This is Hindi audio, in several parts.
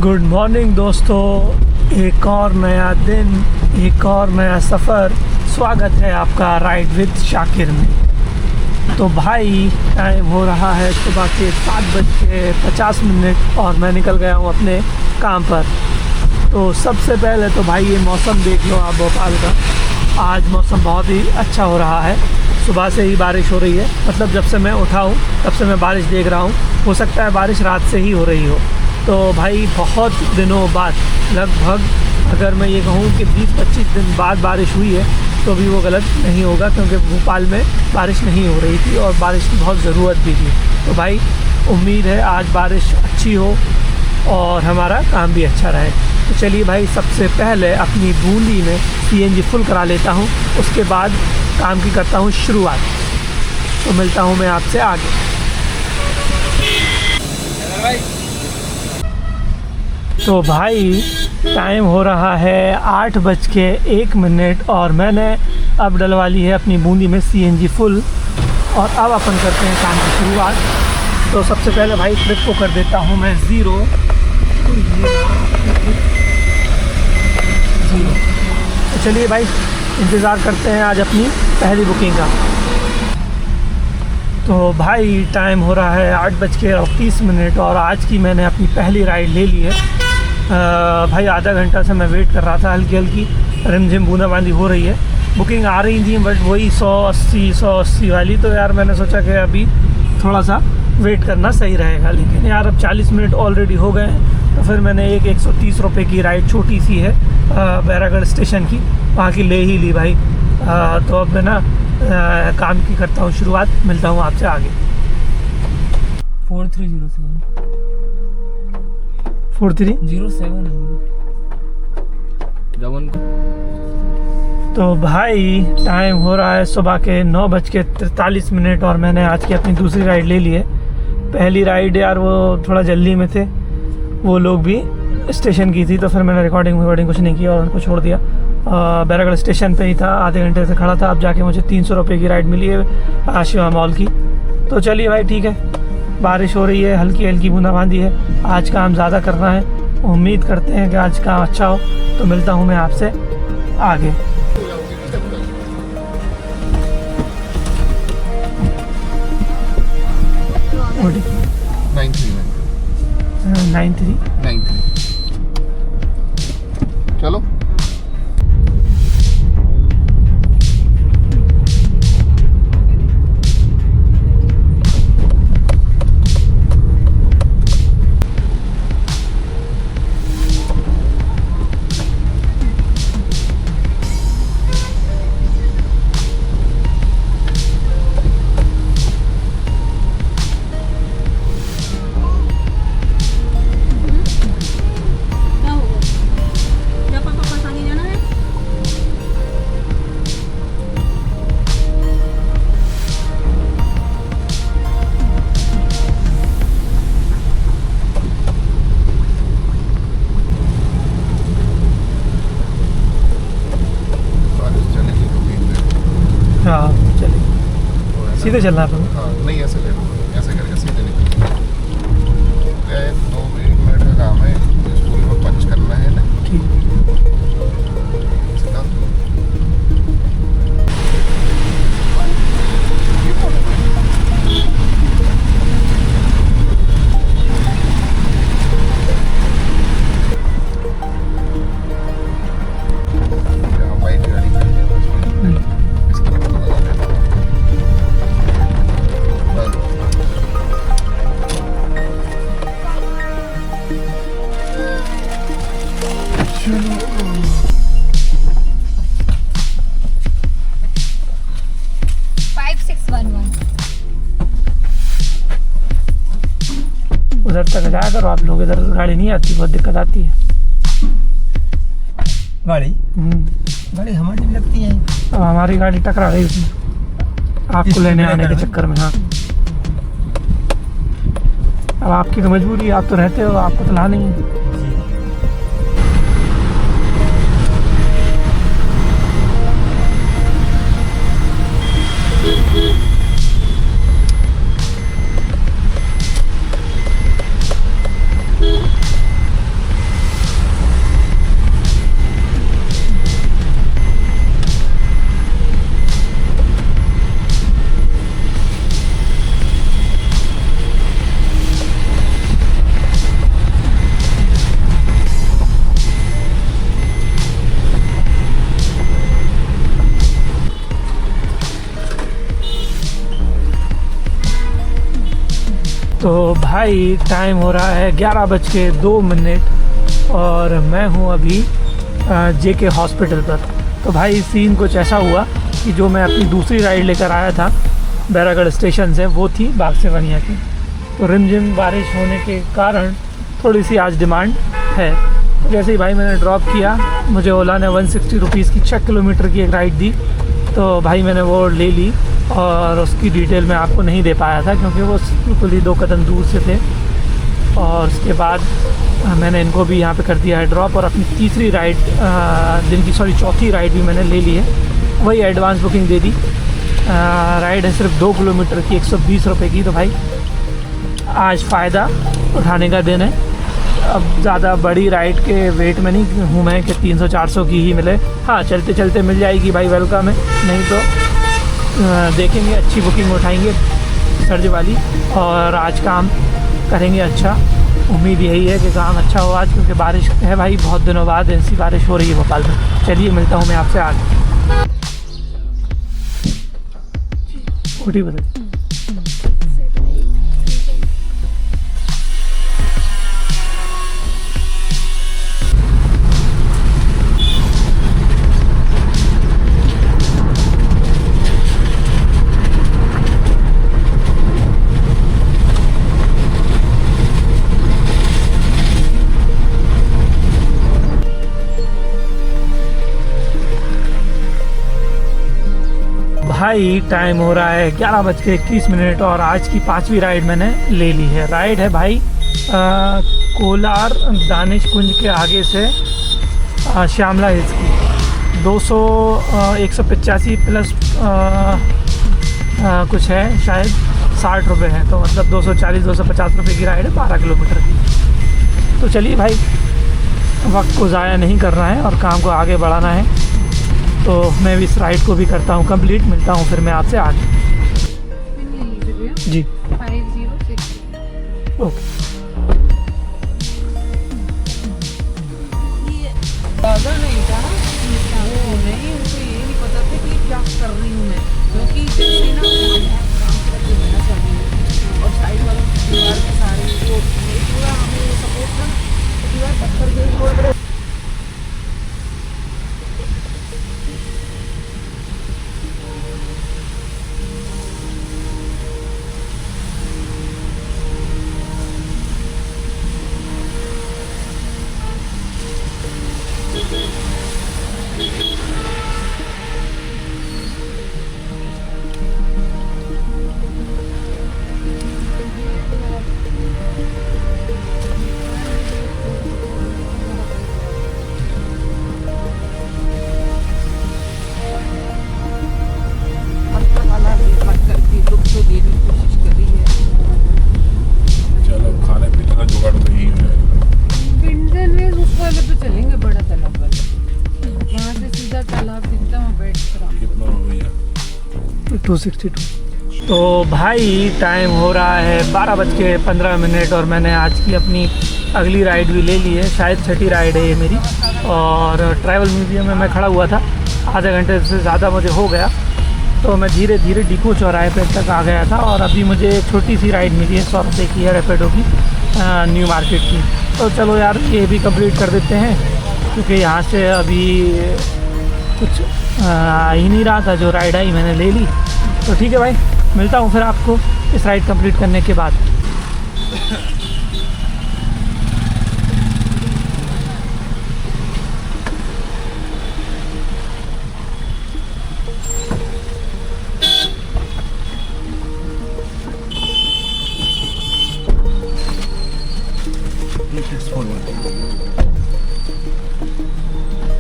गुड मॉर्निंग दोस्तों, एक और नया दिन, एक और नया सफ़र। स्वागत है आपका राइड विद शाकिर में। तो भाई टाइम हो रहा है सुबह के 7:50 और मैं निकल गया हूँ अपने काम पर। तो सबसे पहले तो भाई ये मौसम देख लो आप भोपाल का। आज मौसम बहुत ही अच्छा हो रहा है, सुबह से ही बारिश हो रही है। मतलब जब से मैं उठा हूँ तब से मैं बारिश देख रहा हूँ। हो सकता है बारिश रात से ही हो रही हो। तो भाई बहुत दिनों बाद, लगभग अगर मैं ये कहूँ कि 20-25 दिन बाद बारिश हुई है तो भी वो गलत नहीं होगा, क्योंकि भोपाल में बारिश नहीं हो रही थी और बारिश की बहुत ज़रूरत भी थी। तो भाई उम्मीद है आज बारिश अच्छी हो और हमारा काम भी अच्छा रहे। तो चलिए भाई, सबसे पहले अपनी बूंदी में CNG फुल करा लेता हूँ, उसके बाद काम की करता हूँ शुरुआत। तो मिलता हूँ मैं आपसे आगे। तो भाई टाइम हो रहा है 8:01 और मैंने अब डलवा ली है अपनी बूंदी में CNG फुल। और अब अपन करते हैं काम की शुरुआत। तो सबसे पहले भाई ट्रिप को कर देता हूँ मैं ज़ीरो। तो चलिए भाई, इंतज़ार करते हैं आज अपनी पहली बुकिंग का। तो भाई टाइम हो रहा है 8:30 और आज की मैंने अपनी पहली राइड ले ली है। भाई आधा घंटा से मैं वेट कर रहा था, हल्की हल्की रिमझिम बूंदाबांदी हो रही है। बुकिंग आ रही थी बट वही 180 वाली। तो यार मैंने सोचा कि अभी थोड़ा सा वेट करना सही रहेगा, लेकिन यार अब 40 मिनट ऑलरेडी हो गए हैं। तो फिर मैंने एक 130 रुपये की राइड, छोटी सी है, बैरागढ़ स्टेशन की, वहाँ की ले ही ली भाई। तो अब मैं ना काम की करता हूँ शुरुआत। मिलता हूँ आपसे आगे। 4307 तो भाई टाइम हो रहा है सुबह के 9:43 और मैंने आज की अपनी दूसरी राइड ले ली है। पहली राइड यार वो थोड़ा जल्दी में थे वो लोग भी, स्टेशन की थी, तो फिर मैंने रिकॉर्डिंग कुछ नहीं किया और उनको छोड़ दिया। बैरागढ़ स्टेशन पे ही था, आधे घंटे से खड़ा था। अब जाके मुझे 300 रुपये की राइड मिली है शिवा मॉल की। तो चलिए भाई ठीक है, बारिश हो रही है, हल्की हल्की बूंदाबांदी है। आज काम ज़्यादा करना है, उम्मीद करते हैं कि आज काम अच्छा हो। तो मिलता हूँ मैं आपसे आगे। नाइन थ्री चलो। हाँ चलिए, सीधे चलना है। हाँ नहीं, ऐसे ले लो, ऐसे करके सीधे निकलो। 2 मिनट का काम है, स्कूल में पंच करना है ना। सीधा 5611 उधर तक जाया करो आप लोग, इधर गाड़ी नहीं आती, बहुत दिक्कत आती है। गाड़ी हमारी लगती है। अब हमारी गाड़ी टकरा गई उसमें, आपको लेने आने के चक्कर में। हाँ अब आपकी तो मजबूरी है, आप तो रहते हो, आपको तो ला नहीं है। तो भाई टाइम हो रहा है 11:02 और मैं हूँ अभी JK हॉस्पिटल पर। तो भाई सीन कुछ ऐसा हुआ कि जो मैं अपनी दूसरी राइड लेकर आया था बैरागढ़ स्टेशन से, वो थी बाग से बनिया की। तो रिमझिम बारिश होने के कारण थोड़ी सी आज डिमांड है। तो जैसे ही भाई मैंने ड्रॉप किया, मुझे ओला ने 160 रुपीज़ की 6 किलोमीटर की एक राइड दी। तो भाई मैंने वो ले ली और उसकी डिटेल मैं आपको नहीं दे पाया था क्योंकि वो बिल्कुल ही 2 कदम दूर से थे। और उसके बाद मैंने इनको भी यहाँ पे कर दिया है ड्रॉप और अपनी तीसरी राइड चौथी राइड भी मैंने ले ली है। वही एडवांस बुकिंग दे दी। राइड है सिर्फ 2 किलोमीटर की 120 रुपये की। तो भाई आज फ़ायदा उठाने का दिन है। अब ज़्यादा बड़ी राइड के वेट में नहीं हूँ मैं कि 300-400 की ही मिले। हाँ, चलते चलते मिल जाएगी भाई, वेलकम है। नहीं तो देखेंगे, अच्छी बुकिंग उठाएंगे सर्ज वाली और आज काम करेंगे अच्छा। उम्मीद यही है कि काम अच्छा हो आज, क्योंकि बारिश है भाई, बहुत दिनों बाद ऐसी बारिश हो रही है भोपाल में। चलिए मिलता हूँ मैं आपसे आज। ओटी बदल भाई टाइम हो रहा है 11:21 और आज की 5वीं राइड मैंने ले ली है। राइड है भाई कोलार दानिश कुंज के आगे से श्यामला हिल्स की। 185 प्लस कुछ है, शायद 60 रुपये है। तो मतलब 240-250 रुपये की राइड है 12 किलोमीटर की। तो चलिए भाई, वक्त को ज़ाया नहीं करना है और काम को आगे बढ़ाना है। तो मैं भी इस राइड को भी करता हूँ कंप्लीट। मिलता हूँ फिर मैं आपसे आगे। जी 506 ओके। दादा नहीं था वो नहीं, उनको ये नहीं पता था कि क्या कर रही हूँ मैं, क्योंकि जैसे ना काम करके मेहनत कर रही हूँ और साइड वालों की दीवार के सारे वो पूरा हमें सपोर्ट था, तो दीवार पत्थर के छोड़ रहे। चलो खाने पीने का जुगाड़ तो यही है। विंडन में उस वाले पे चलेंगे, बड़ा तालाब वाले, वहाँ से सीधा तालाब दिखता है, बैठ कर कितना हो गया? 262। तो भाई टाइम हो रहा है 12:15 और मैंने आज की अपनी अगली राइड भी ले ली है। शायद 6ठी राइड है ये मेरी। और ट्रैवल म्यूजियम में मैं खड़ा हुआ था, आधे घंटे से ज़्यादा मुझे हो गया। तो मैं धीरे धीरे डिपो चौराहे पे तक आ गया था और अभी मुझे एक छोटी सी राइड मिली है 100 रुपये की है, रैपिडो की, न्यू मार्केट की। तो चलो यार ये भी कंप्लीट कर देते हैं, क्योंकि यहाँ से अभी कुछ आ ही नहीं रहा था। जो राइड आई मैंने ले ली। तो ठीक है भाई, मिलता हूँ फिर आपको इस राइड कंप्लीट करने के बाद।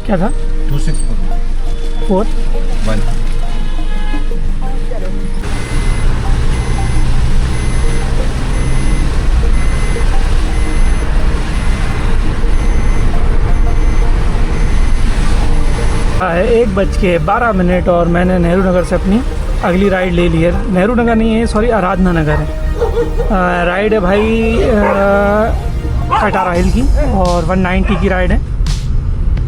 क्या था? 2641 1:12 और मैंने नेहरू नगर से अपनी अगली राइड ले ली है। नेहरू नगर नहीं है, सॉरी, आराधना नगर है। राइड है भाई कटारा हिल की और 190 की राइड है।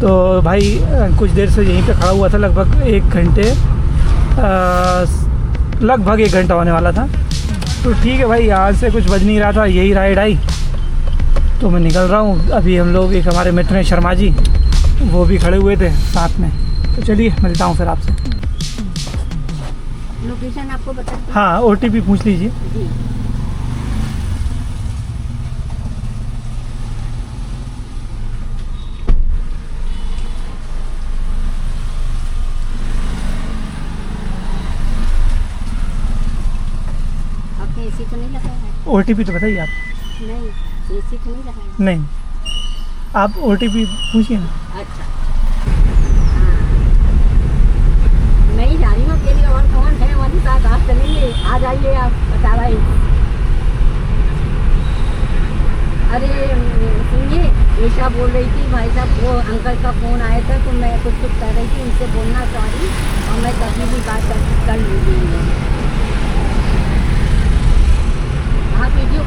तो भाई कुछ देर से यहीं पे खड़ा हुआ था, लगभग 1 घंटा होने वाला था। तो ठीक है भाई, आज से कुछ बज नहीं रहा था, यही राइड आई तो मैं निकल रहा हूँ। अभी हम लोग, एक हमारे मित्र हैं शर्मा जी, वो भी खड़े हुए थे साथ में। तो चलिए मिलता हूँ फिर आपसे। लोकेशन आपको बता दूं? हाँ, OTP पूछ लीजिए। जी। आपने एसी तो नहीं लगाया है? OTP तो बताइए आप। नहीं, एसी तो नहीं लगाया है। नहीं, आप OTP पूछिए ना। अच्छा, मैं ही जा रही हूँ अकेले, और कौन है हमारे साथ? आप चलेंगे, आ जाइए आप, बता रही। अरे सुनिए, ईशा बोल रही थी भाई साहब, वो अंकल का फ़ोन आया था तो मैं कुछ कह रही थी, उनसे बोलना सॉरी, और मैं कभी भी बात कर लूँगी। हाँ, वीडियो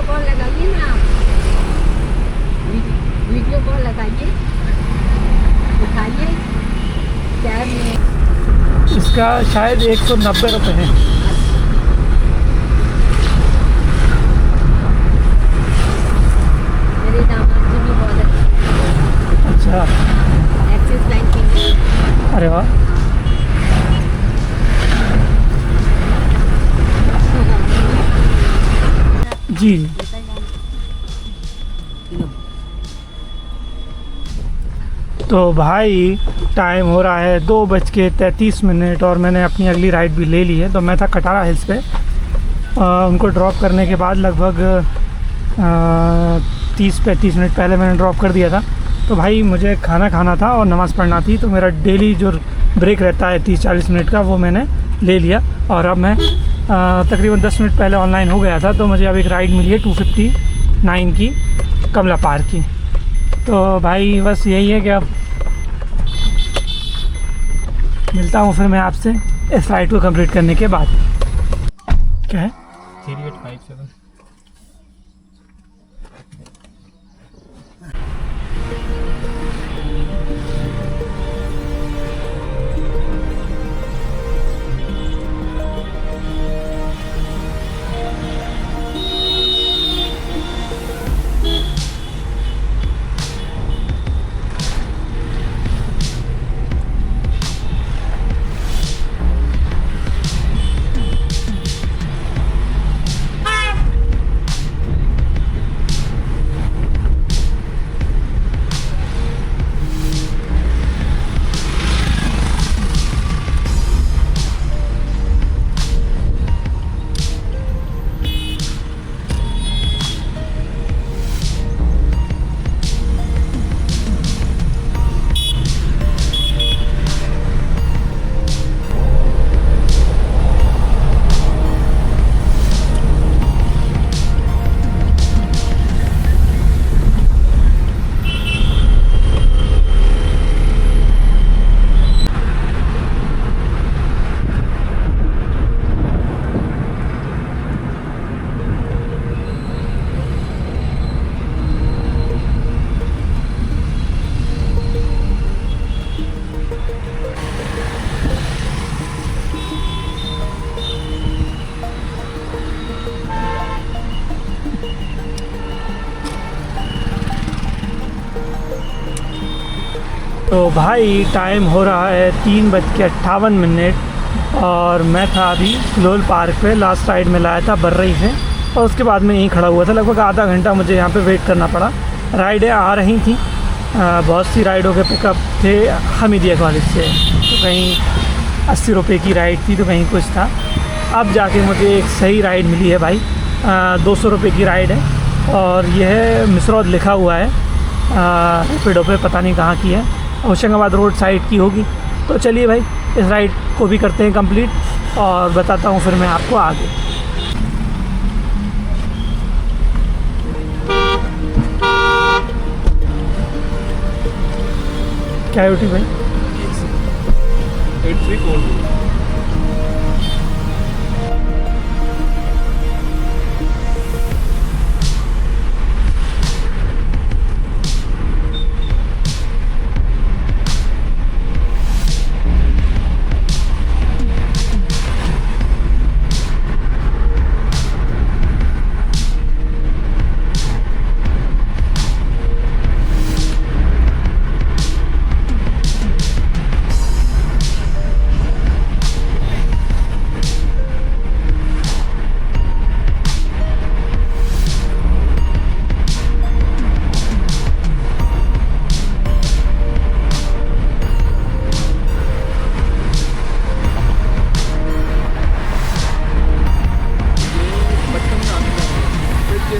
कॉल लगाइए ना आप, वीडियो कॉल लगाइए, उठाइए। कैब में इसका शायद 190 रुपये है। मेरे दामाद जी भी बहुत अच्छे, अच्छा, एक्सिस बैंक के। अरे वाह। जी, तो भाई टाइम हो रहा है 2:33 और मैंने अपनी अगली राइड भी ले ली है। तो मैं था कटारा हिल्स पे, उनको ड्रॉप करने के बाद लगभग 30-35 मिनट पहले मैंने ड्रॉप कर दिया था। तो भाई मुझे खाना खाना था और नमाज़ पढ़ना थी, तो मेरा डेली जो ब्रेक रहता है 30-40 मिनट का, वो मैंने ले लिया। और अब मैं तकरीबन 10 मिनट पहले ऑनलाइन हो गया था, तो मुझे अब एक राइड मिली है 259 की, कमला पार्क की। तो भाई बस यही है कि अब मिलता हूँ फिर मैं आपसे इस राइड को कंप्लीट करने के बाद। क्या है? 3857। तो भाई टाइम हो रहा है 3:58 और मैं था अभी लोल पार्क पे, लास्ट राइड में लाया था बर्रई से, और उसके बाद में यहीं खड़ा हुआ था। लगभग आधा घंटा मुझे यहाँ पे वेट करना पड़ा। राइडें आ रही थी, बहुत सी राइडों के पिकअप थे हमीदिया कॉलेज से, तो कहीं 80 रुपये की राइड थी तो कहीं कुछ था। अब जाके मुझे एक सही राइड मिली है भाई, 200 रुपये की राइड है और यह मिसरौद लिखा हुआ है, रैपिडो पे, पता नहीं कहाँ की है, होशंगाबाद रोड साइड की होगी। तो चलिए भाई इस राइड को भी करते हैं कंप्लीट और बताता हूँ फिर मैं आपको आगे। क्या है भाई? 8342।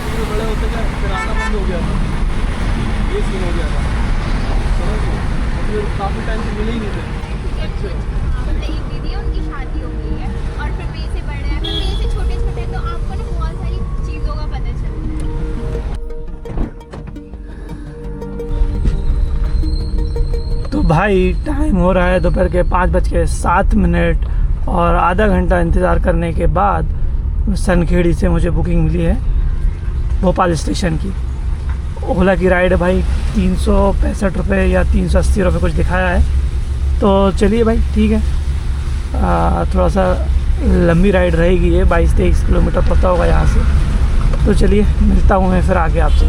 जैसे ही बड़े होते गए फिर आना बंद हो गया था, ये सीन हो गया था, समझ लो। फिर काफ़ी टाइम से मिले ही नहीं थे। मतलब एक दीदी है, उनकी शादी हो गई है और फिर मेरे से बड़े हैं, फिर मेरे से छोटे छोटे, तो आपको ना बहुत सारी चीज़ों का पता चलता है। तो भाई टाइम हो रहा है दोपहर के 5:07 और आधा घंटा इंतज़ार करने के बाद सनखेड़ी से मुझे बुकिंग मिली है भोपाल स्टेशन की। ओला की राइड है भाई, 365 रुपये या 380 रुपये कुछ दिखाया है। तो चलिए भाई ठीक है, थोड़ा सा लंबी राइड रहेगी ये, 22-23 किलोमीटर पड़ता होगा यहाँ से। तो चलिए मिलता हूँ मैं फिर आगे आपसे।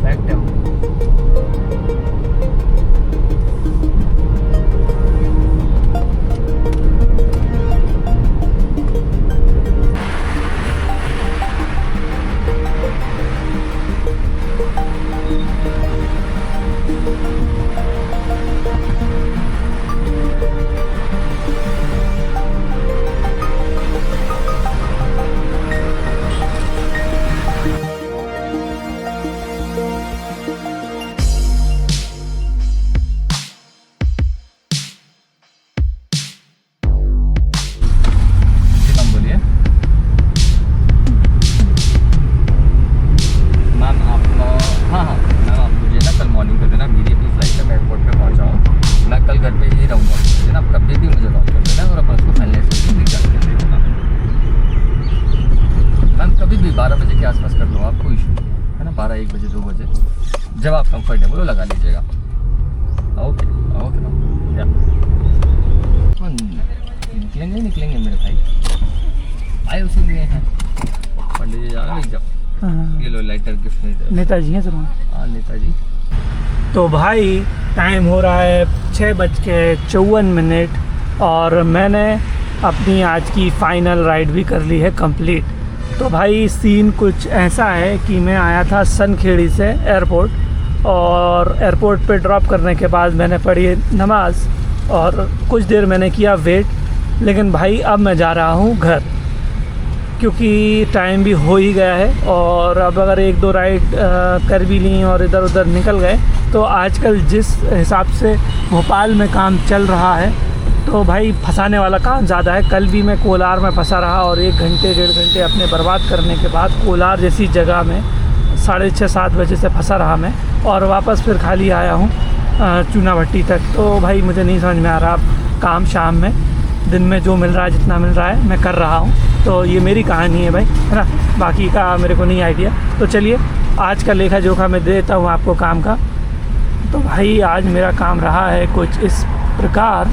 फैक्ट है वो। के आसपास कर लो आप, कोई इशू नहीं है ना। 12 1 बजे 2 बजे जब आप कंफर्टेबल हो लगा लीजिएगा। ओके ओके या निकलेंगे मेरे भाई, आए उसी लिए हैं। पंडित जी जा रहे हैं जब ये लो लाइटर गिफ्ट नहीं दे नेताजी हैं सर। हाँ नेताजी। तो भाई टाइम हो रहा है 6:54 और मैंने अपनी आज की फ़ाइनल राइड भी कर ली है कंप्लीट। तो भाई सीन कुछ ऐसा है कि मैं आया था सनखेड़ी से एयरपोर्ट, और एयरपोर्ट पे ड्रॉप करने के बाद मैंने पढ़ी नमाज़ और कुछ देर मैंने किया वेट। लेकिन भाई अब मैं जा रहा हूँ घर, क्योंकि टाइम भी हो ही गया है। और अब अगर 1-2 राइड कर भी ली और इधर उधर निकल गए, तो आजकल जिस हिसाब से भोपाल में काम चल रहा है तो भाई फंसाने वाला काम ज़्यादा है। कल भी मैं कोलार में फंसा रहा और 1 घंटे 1.5 घंटे अपने बर्बाद करने के बाद कोलार जैसी जगह में 6:30-7 बजे से फंसा रहा मैं, और वापस फिर खाली आया हूँ चूनाभट्टी तक। तो भाई मुझे नहीं समझ में आ रहा अब काम शाम में, दिन में जो मिल रहा है जितना मिल रहा है मैं कर रहा हूँ। तो ये मेरी कहानी है भाई, है ना, बाकी का मेरे को नहीं आइडिया। तो चलिए आज का लेखा जोखा मैं दे देता हूँ आपको काम का। तो भाई आज मेरा काम रहा है कुछ इस प्रकार,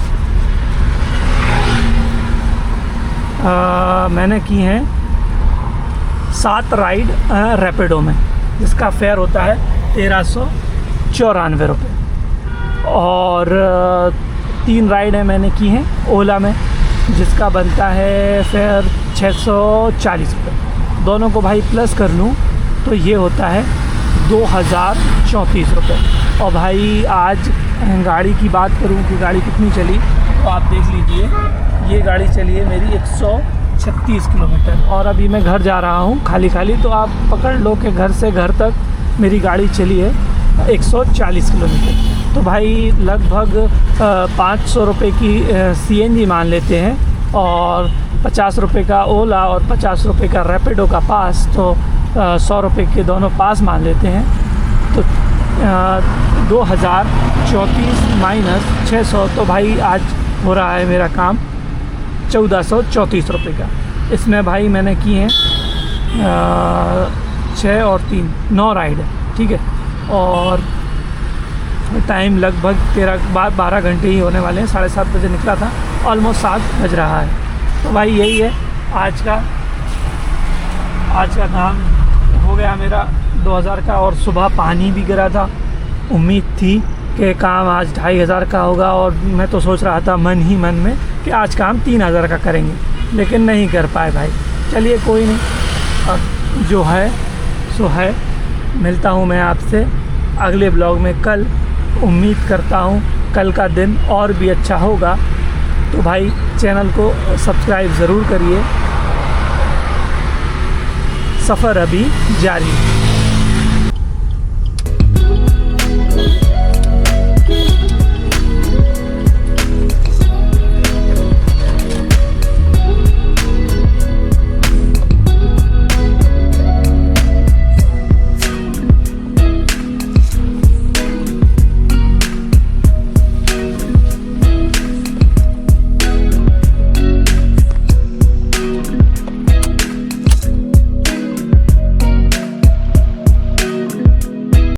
मैंने की हैं 7 राइड रैपिडो में, जिसका फेयर होता है 1394 रुपये, और 3 राइडें मैंने की हैं ओला में, जिसका बनता है फेयर 640 रुपये। दोनों को भाई प्लस कर लूँ तो ये होता है 2034 रुपये। और भाई आज गाड़ी की बात करूँ कि गाड़ी कितनी चली, तो आप देख लीजिए ये गाड़ी चली है मेरी 36 किलोमीटर। और अभी मैं घर जा रहा हूँ खाली खाली, तो आप पकड़ लो कि घर से घर तक मेरी गाड़ी चली है 140 किलोमीटर। तो भाई लगभग 500 रुपये की CNG मान लेते हैं, और 50 रुपये का ओला और 50 रुपये का रैपिडो का पास, तो 100 रुपये के दोनों पास मान लेते हैं। तो 2034 माइनस 600, तो भाई आज हो रहा है मेरा काम 1434 रुपये का। इसमें भाई मैंने किए हैं 6 और 3 9 राइड है, ठीक है। और टाइम लगभग 12 घंटे ही होने वाले हैं। 7:30 बजे निकला था, ऑलमोस्ट 7 बज रहा है। तो भाई यही है आज का काम हो गया मेरा 2000 का। और सुबह पानी भी गिरा था, उम्मीद थी कि काम आज 2500 का होगा, और मैं तो सोच रहा था मन ही मन में कि आज काम 3000 का करेंगे, लेकिन नहीं कर पाए भाई। चलिए कोई नहीं, अब जो है सो है। मिलता हूँ मैं आपसे अगले ब्लॉग में कल। उम्मीद करता हूँ कल का दिन और भी अच्छा होगा। तो भाई चैनल को सब्सक्राइब ज़रूर करिए। सफ़र अभी जारी है।